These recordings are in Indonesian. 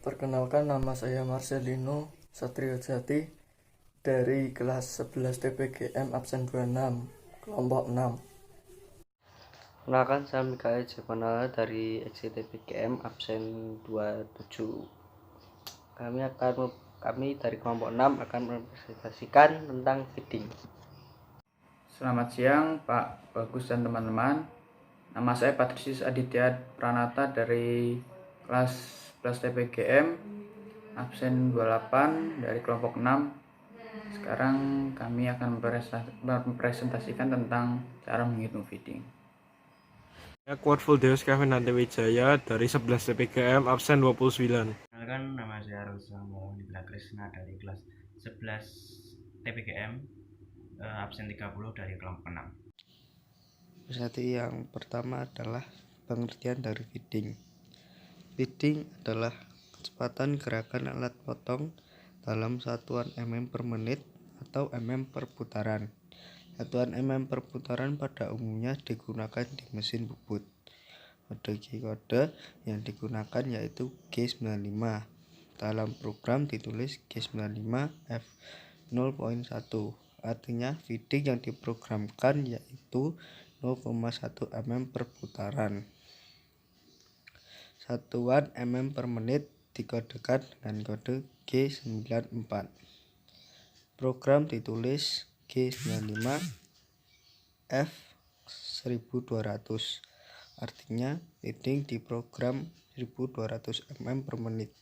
Perkenalkan, nama saya Marcelino Satriojati dari kelas 11 TPGM absen 26, kelompok 6. Kenalkan, saya Mikael Jepanala dari TPGM absen 27. Kami dari kelompok 6 akan mempresentasikan tentang feeding. Selamat siang Pak Bagus dan teman-teman. Nama saya Patrisius Aditya Pranata dari kelas 11 TPGM absen 28 dari kelompok 6. Sekarang kami akan mempresentasikan tentang cara menghitung feeding. Quote Full Deus Kevin Nantiwijaya dari 11 TPGM absen 29. Kenalkan, nama saya Rosa Mohanidra Krisna dari kelas 11 TPGM absen 30 dari kelompok 6. Jadi yang pertama adalah pengertian dari feeding. Feeding adalah kecepatan gerakan alat potong dalam satuan mm per menit atau mm per putaran. Satuan mm per putaran pada umumnya digunakan di mesin bubut. Kode yang digunakan yaitu G95. Dalam program ditulis G95F0.1. Artinya feeding yang diprogramkan yaitu 0,1 mm per putaran. Satuan mm per menit dikodekan dengan kode G94. Program ditulis G95F1200. Artinya feeding diprogram 1200 mm per menit.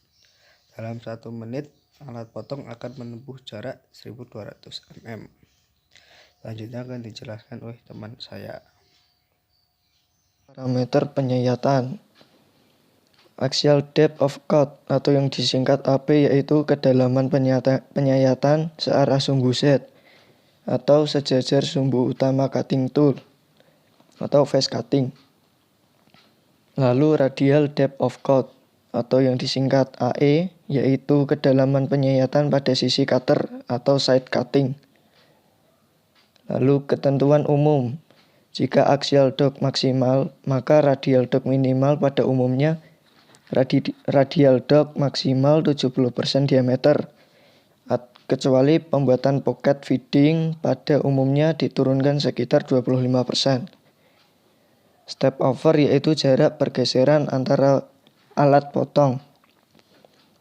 Dalam 1 menit alat potong akan menempuh jarak 1200 mm. Selanjutnya akan dijelaskan oleh teman saya. Parameter penyayatan. Axial depth of cut atau yang disingkat AP yaitu kedalaman penyayatan searah sumbu Z atau sejajar sumbu utama cutting tool atau face cutting. Lalu radial depth of cut atau yang disingkat AE yaitu kedalaman penyayatan pada sisi cutter atau side cutting. Lalu ketentuan umum. Jika axial dog maksimal, maka radial dog minimal pada umumnya radial dog maksimal 70% diameter. Kecuali pembuatan pocket feeding pada umumnya diturunkan sekitar 25%. Step over yaitu jarak pergeseran antara alat potong.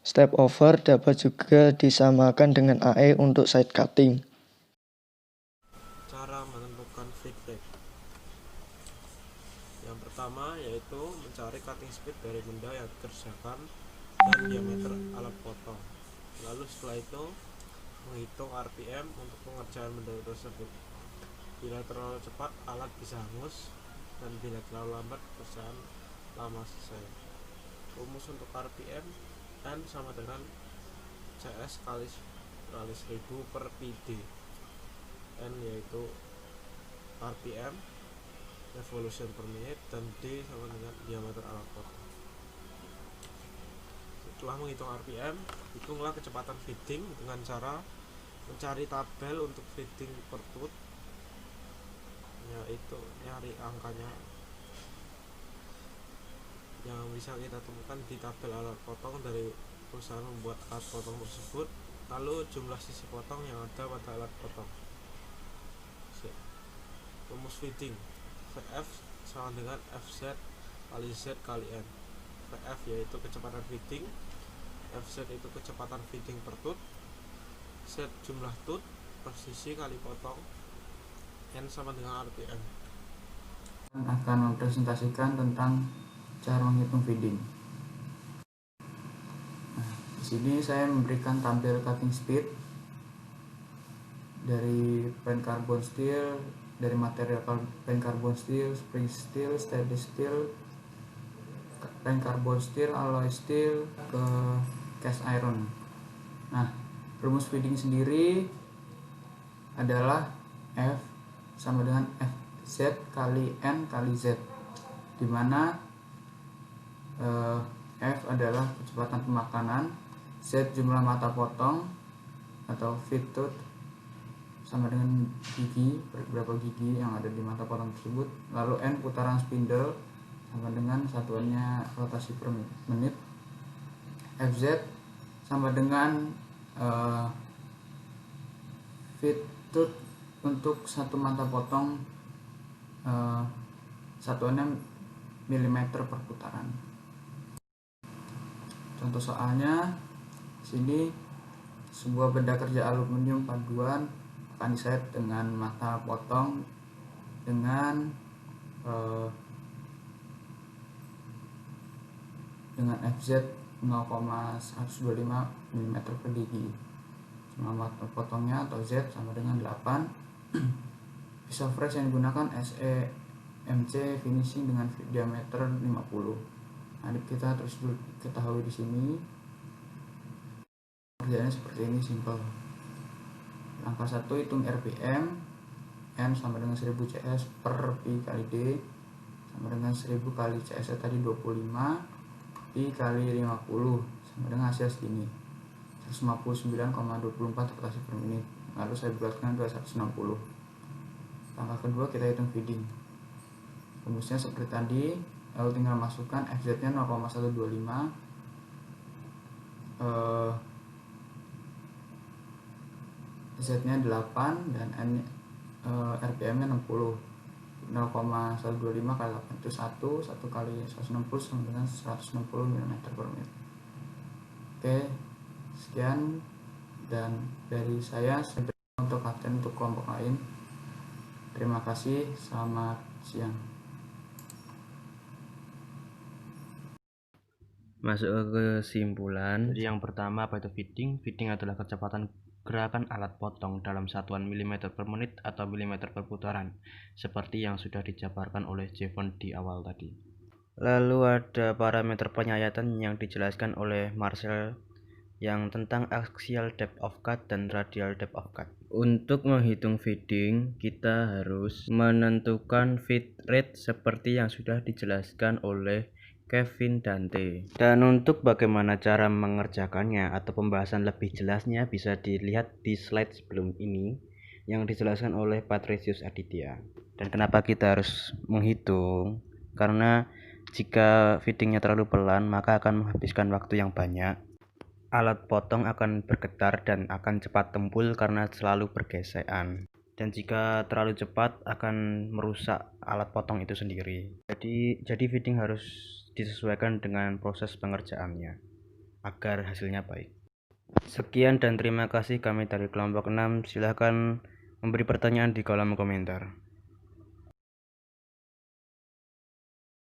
Step over dapat juga disamakan dengan AE untuk side cutting. Cara menentukan feedback. Yang pertama yaitu mencari cutting speed dari benda yang dikerjakan dan diameter alat potong. Lalu setelah itu menghitung RPM untuk pengerjaan benda tersebut. Bila terlalu cepat alat bisa hangus, dan bila terlalu lambat pekerjaan lama selesai. Rumus untuk RPM N sama dengan CS kali 1000 per PD. N yaitu RPM revolution per menit dan D sama dengan diameter alat potong. Setelah menghitung RPM, hitunglah kecepatan feeding dengan cara mencari tabel untuk feeding per tooth, yaitu nyari angkanya yang bisa kita temukan di tabel alat potong dari perusahaan membuat alat potong tersebut, lalu jumlah sisi potong yang ada pada alat potong. Rumus feeding VF sama dengan FZ kali Z kali N. VF yaitu kecepatan feeding, FZ itu kecepatan feeding per tooth, Z jumlah tooth per sisi kali potong, N sama dengan RPM. Akan mempresentasikan tentang cara menghitung feeding. Di sini saya memberikan tampil cutting speed dari pen carbon steel, dari material pen carbon steel, spring steel, stainless steel, pen carbon steel, alloy steel, ke cast iron. Nah, rumus feeding sendiri adalah F sama dengan FZ kali N kali Z, dimana F adalah kecepatan pemakanan, Z jumlah mata potong atau feed tooth sama dengan gigi, berapa gigi yang ada di mata potong tersebut, lalu N putaran spindle sama dengan satuannya rotasi per menit, FZ sama dengan feed tooth untuk satu mata potong satuannya milimeter per putaran. Contoh soalnya sini sebuah benda kerja aluminium paduan akan diset dengan mata potong dengan FZ 0,125 mm per digi. Mata potongnya atau Z sama dengan 8. Pisau fresh yang digunakan SEMC finishing dengan diameter 50. Nah, kita terus dulu ketahui di sini kerjanya seperti ini, simple. Langkah 1, hitung RPM. N sama dengan 1000 CS per Pi kali D sama dengan 1000 kali CS tadi 25, Pi kali 50 sama dengan hasil segini 159,24 rotasi per menit. Lalu saya bulatkan ke 160. Langkah kedua, kita hitung feeding. Rumusnya seperti tadi, lalu tinggal masukkan FZ nya 0,125, Z nya 8 dan RPM nya 60. 0,125 kali 8 itu 1 kali 160 sama dengan 160 mm per menit. Oke, sekian dan dari saya untuk kapten untuk kelompok lain. Terima kasih, selamat siang. Masuk ke kesimpulan. Jadi yang pertama, apa itu feeding? Feeding adalah kecepatan gerakan alat potong dalam satuan milimeter per menit atau milimeter per putaran, seperti yang sudah dijabarkan oleh Jevon di awal tadi. Lalu ada parameter penyayatan yang dijelaskan oleh Marcel yang tentang axial depth of cut dan radial depth of cut. Untuk menghitung feeding, kita harus menentukan feed rate seperti yang sudah dijelaskan oleh Kevin Dante. Dan untuk bagaimana cara mengerjakannya atau pembahasan lebih jelasnya bisa dilihat di slide sebelum ini yang dijelaskan oleh Patricius Aditya. Dan kenapa kita harus menghitung? Karena jika feedingnya terlalu pelan, maka akan menghabiskan waktu yang banyak. Alat potong akan bergetar dan akan cepat tumpul karena selalu bergesekan. Dan jika terlalu cepat akan merusak alat potong itu sendiri. Jadi feeding harus disesuaikan dengan proses pengerjaannya agar hasilnya baik. Sekian dan terima kasih, kami dari kelompok 6. Silahkan memberi pertanyaan di kolom komentar.